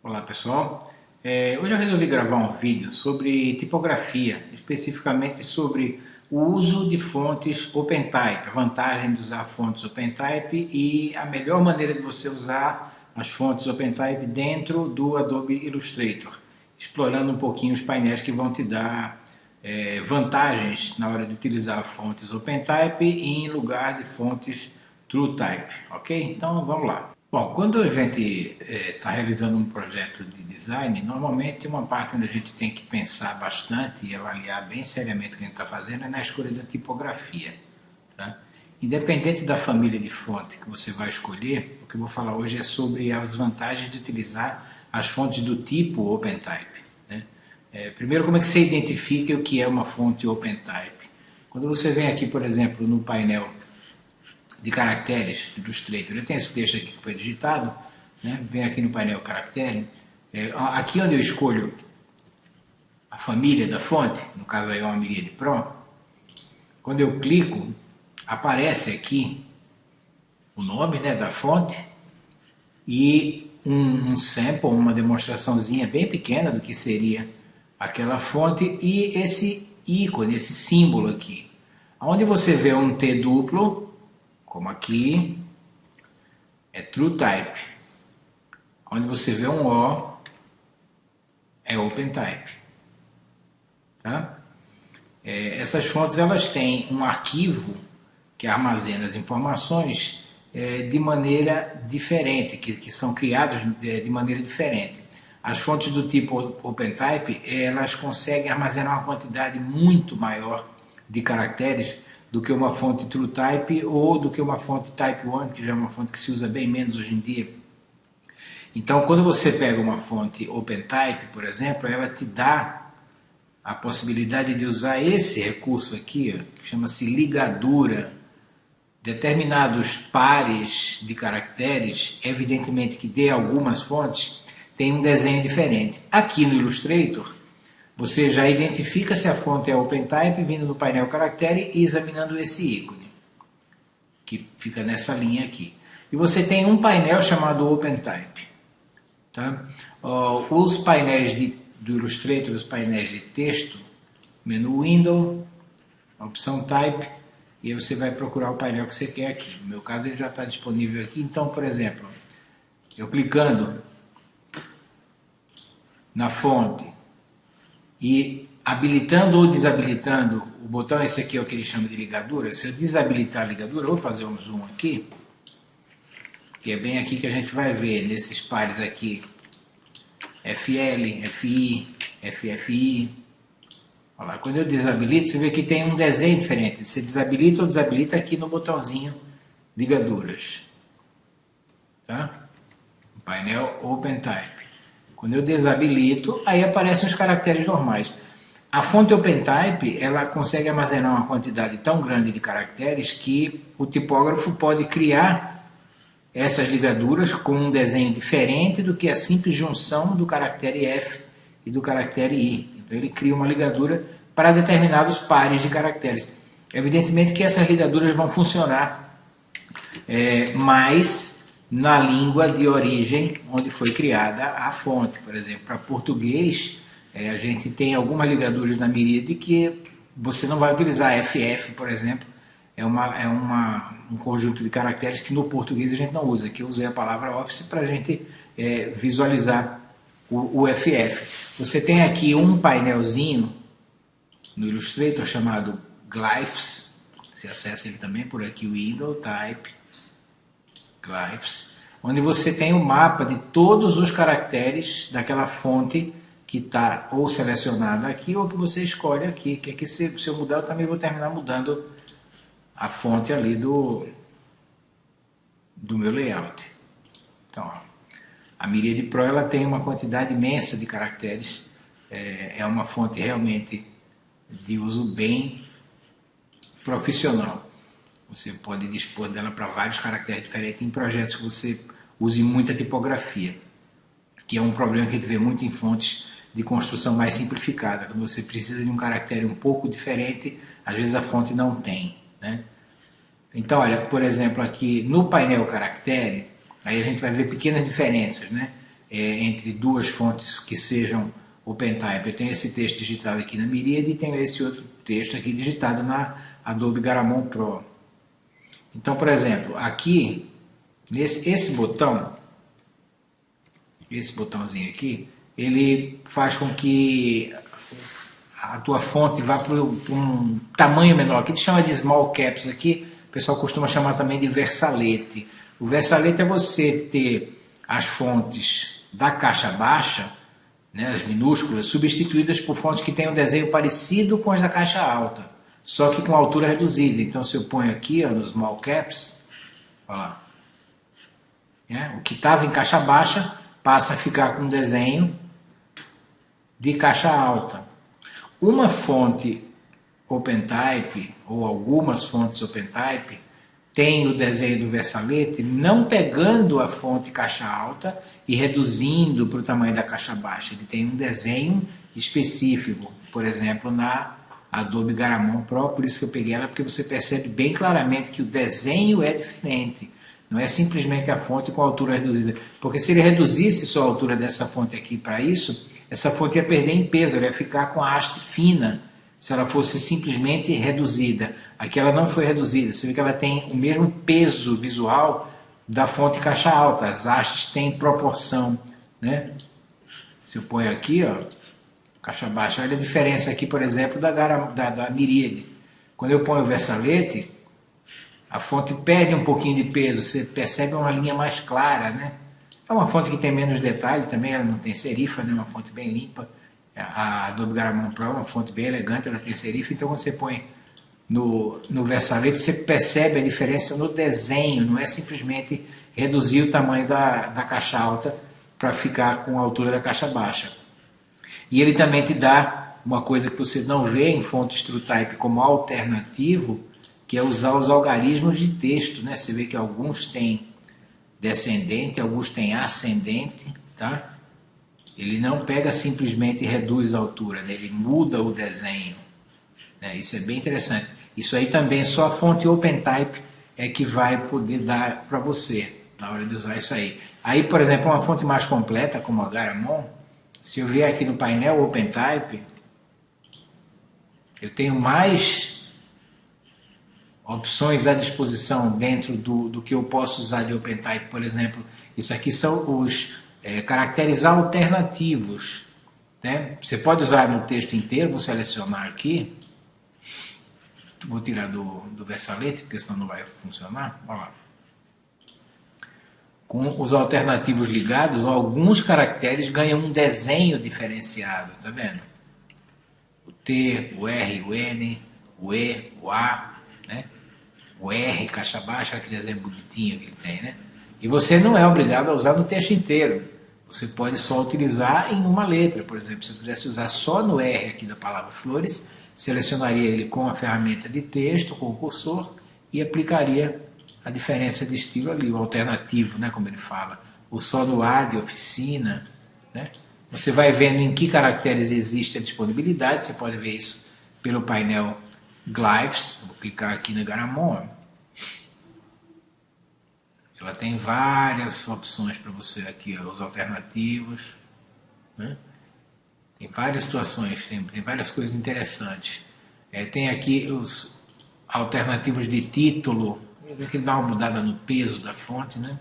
Olá pessoal, hoje eu resolvi gravar um vídeo sobre tipografia, especificamente sobre o uso de fontes OpenType, a vantagem de usar fontes OpenType e a melhor maneira de você usar as fontes OpenType dentro do Adobe Illustrator, explorando um pouquinho os painéis que vão te dar vantagens na hora de utilizar fontes OpenType em lugar de fontes TrueType, ok? Então vamos lá. Bom, quando a gente está realizando um projeto de design, normalmente uma parte onde a gente tem que pensar bastante e avaliar bem seriamente o que a gente está fazendo é na escolha da tipografia. Tá? Independente da família de fonte que você vai escolher, o que eu vou falar hoje é sobre as vantagens de utilizar as fontes do tipo OpenType. Né? Primeiro, como é que você identifica o que é uma fonte OpenType? Quando você vem aqui, por exemplo, no painel de caracteres do Illustrator, eu tenho esse texto aqui que foi digitado, né? Vem aqui no painel caractere, aqui onde eu escolho a família da fonte, no caso aí é uma Myriad Pro, quando eu clico, aparece aqui o nome, né, da fonte e um sample, uma demonstraçãozinha bem pequena do que seria aquela fonte e esse ícone, esse símbolo aqui. Onde você vê um T duplo, como aqui, é TrueType. Onde você vê um O, é OpenType. Tá? Essas fontes elas têm um arquivo que armazena as informações de maneira diferente, que são criadas de maneira diferente. As fontes do tipo OpenType, elas conseguem armazenar uma quantidade muito maior de caracteres do que uma fonte TrueType ou do que uma fonte Type 1, que já é uma fonte que se usa bem menos hoje em dia. Então, quando você pega uma fonte OpenType, por exemplo, ela te dá a possibilidade de usar esse recurso aqui, que chama-se ligadura. Determinados pares de caracteres, evidentemente que de algumas fontes, tem um desenho diferente. Aqui no Illustrator, você já identifica se a fonte é OpenType vindo do painel caractere e examinando esse ícone, que fica nessa linha aqui. E você tem um painel chamado OpenType. Tá? Os painéis do Illustrator, os painéis de texto, menu Window, opção Type, e aí você vai procurar o painel que você quer aqui. No meu caso ele já está disponível aqui, então, por exemplo, eu clicando na fonte e habilitando ou desabilitando, o botão esse aqui é o que ele chama de ligadura. Se eu desabilitar a ligadura, eu vou fazer um zoom aqui, que é bem aqui que a gente vai ver, nesses pares aqui, FL, FI, FFI. Olha lá, quando eu desabilito, você vê que tem um desenho diferente. Você desabilita ou desabilita aqui no botãozinho ligaduras. Tá? O painel OpenType. Quando eu desabilito, aí aparecem os caracteres normais. A fonte OpenType, ela consegue armazenar uma quantidade tão grande de caracteres que o tipógrafo pode criar essas ligaduras com um desenho diferente do que a simples junção do caractere F e do caractere I. Então ele cria uma ligadura para determinados pares de caracteres. Evidentemente que essas ligaduras vão funcionar mais na língua de origem onde foi criada a fonte. Por exemplo, para português, a gente tem algumas ligaduras na Myriad que você não vai utilizar. FF, por exemplo, é um conjunto de caracteres que no português a gente não usa. Aqui eu usei a palavra Office para a gente visualizar o FF. Você tem aqui um painelzinho no Illustrator chamado Glyphs. Você acessa ele também por aqui, Window, Type, Glyphs, onde você tem o mapa de todos os caracteres daquela fonte que está ou selecionada aqui ou que você escolhe aqui. Que aqui se eu mudar eu também vou terminar mudando a fonte ali do meu layout. Então, ó, a Myriad Pro ela tem uma quantidade imensa de caracteres, é uma fonte realmente de uso bem profissional. Você pode dispor dela para vários caracteres diferentes em projetos que você use muita tipografia, que é um problema que a gente vê muito em fontes de construção mais simplificada. Quando você precisa de um caractere um pouco diferente, às vezes a fonte não tem, né? Então, olha, por exemplo, aqui no painel caractere, aí a gente vai ver pequenas diferenças, né? entre duas fontes que sejam OpenType. Eu tenho esse texto digitado aqui na Myriad e tenho esse outro texto aqui digitado na Adobe Garamond Pro. Então, por exemplo, aqui, esse botãozinho aqui, ele faz com que a tua fonte vá para um tamanho menor. Aqui a gente chama de small caps aqui, o pessoal costuma chamar também de versalete. O versalete é você ter as fontes da caixa baixa, né, as minúsculas, substituídas por fontes que têm um desenho parecido com as da caixa alta, só que com altura reduzida. Então, se eu ponho aqui, ó, nos small caps, olha lá, né, o que estava em caixa baixa passa a ficar com um desenho de caixa alta. Uma fonte OpenType, ou algumas fontes OpenType, tem o desenho do versalete não pegando a fonte caixa alta e reduzindo para o tamanho da caixa baixa. Ele tem um desenho específico, por exemplo, na Adobe Garamond Pro, por isso que eu peguei ela, porque você percebe bem claramente que o desenho é diferente. Não é simplesmente a fonte com altura reduzida. Porque se ele reduzisse só a altura dessa fonte aqui para isso, essa fonte ia perder em peso, ela ia ficar com a haste fina, se ela fosse simplesmente reduzida. Aqui ela não foi reduzida, você vê que ela tem o mesmo peso visual da fonte caixa alta, as hastes têm proporção, né? Se eu ponho aqui, ó, caixa baixa, olha a diferença aqui, por exemplo, da Myriad. Quando eu ponho o versalete, a fonte perde um pouquinho de peso, você percebe uma linha mais clara, né? É uma fonte que tem menos detalhe também, ela não tem serifa, né? Uma fonte bem limpa. A Adobe Garamond Pro é uma fonte bem elegante, ela tem serifa, então quando você põe no versalete, você percebe a diferença no desenho, não é simplesmente reduzir o tamanho da caixa alta para ficar com a altura da caixa baixa. E ele também te dá uma coisa que você não vê em fontes TrueType como alternativo, que é usar os algarismos de texto, né? Você vê que alguns têm descendente, alguns têm ascendente, tá? Ele não pega simplesmente e reduz a altura, né? Ele muda o desenho, né? Isso é bem interessante. Isso aí também só a fonte OpenType é que vai poder dar para você na hora de usar isso aí. Aí, por exemplo, uma fonte mais completa como a Garamond, se eu vier aqui no painel OpenType, eu tenho mais opções à disposição dentro do que eu posso usar de OpenType. Por exemplo, isso aqui são os caracteres alternativos, né? Você pode usar no texto inteiro, vou selecionar aqui, vou tirar do versalete, porque senão não vai funcionar. Olha lá. Com os alternativos ligados, alguns caracteres ganham um desenho diferenciado, tá vendo? O T, o R, o N, o E, o A, né? O R, caixa baixa, aquele desenho bonitinho que ele tem, né? E você não é obrigado a usar no texto inteiro. Você pode só utilizar em uma letra. Por exemplo, se eu quisesse usar só no R aqui da palavra flores, selecionaria ele com a ferramenta de texto, com o cursor, e aplicaria a diferença de estilo ali, o alternativo, né, como ele fala. O só no A de oficina, né? Você vai vendo em que caracteres existe a disponibilidade, você pode ver isso pelo painel Glyphs. Vou clicar aqui na Garamond. Ela tem várias opções para você aqui, ó, os alternativos, né? Tem várias situações, tem várias coisas interessantes. Tem aqui os alternativos de título, que dá uma mudada no peso da fonte, né?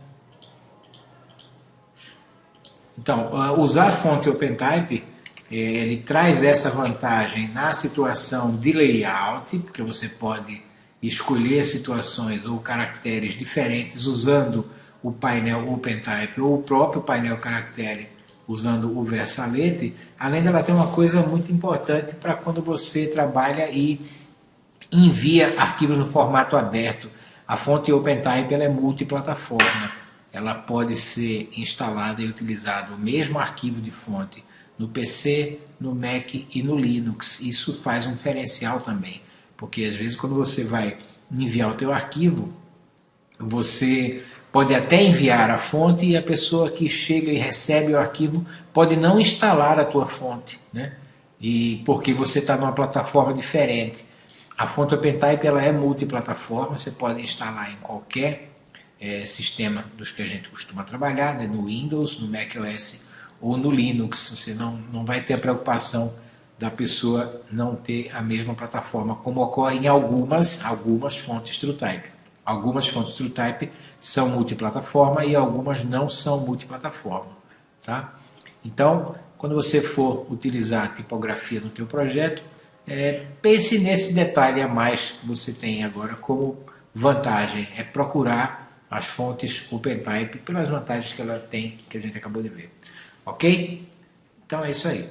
Então, usar a fonte OpenType, ele traz essa vantagem na situação de layout, porque você pode escolher situações ou caracteres diferentes usando o painel OpenType ou o próprio painel caractere usando o versalete. Além dela ter uma coisa muito importante para quando você trabalha e envia arquivos no formato aberto. A fonte OpenType ela é multiplataforma. Ela pode ser instalada e utilizada o mesmo arquivo de fonte no PC, no Mac e no Linux. Isso faz um diferencial também, porque às vezes quando você vai enviar o teu arquivo, você pode até enviar a fonte e a pessoa que chega e recebe o arquivo pode não instalar a tua fonte, né? E porque você está numa plataforma diferente. A fonte OpenType ela é multiplataforma, você pode instalar em qualquer sistema dos que a gente costuma trabalhar, né, no Windows, no macOS ou no Linux. Você não vai ter a preocupação da pessoa não ter a mesma plataforma, como ocorre em algumas fontes TrueType. Algumas fontes TrueType são multiplataforma e algumas não são multiplataforma. Tá? Então, quando você for utilizar a tipografia no teu projeto, pense nesse detalhe a mais que você tem agora como vantagem, é procurar as fontes OpenType pelas vantagens que ela tem, que a gente acabou de ver. Ok? Então é isso aí.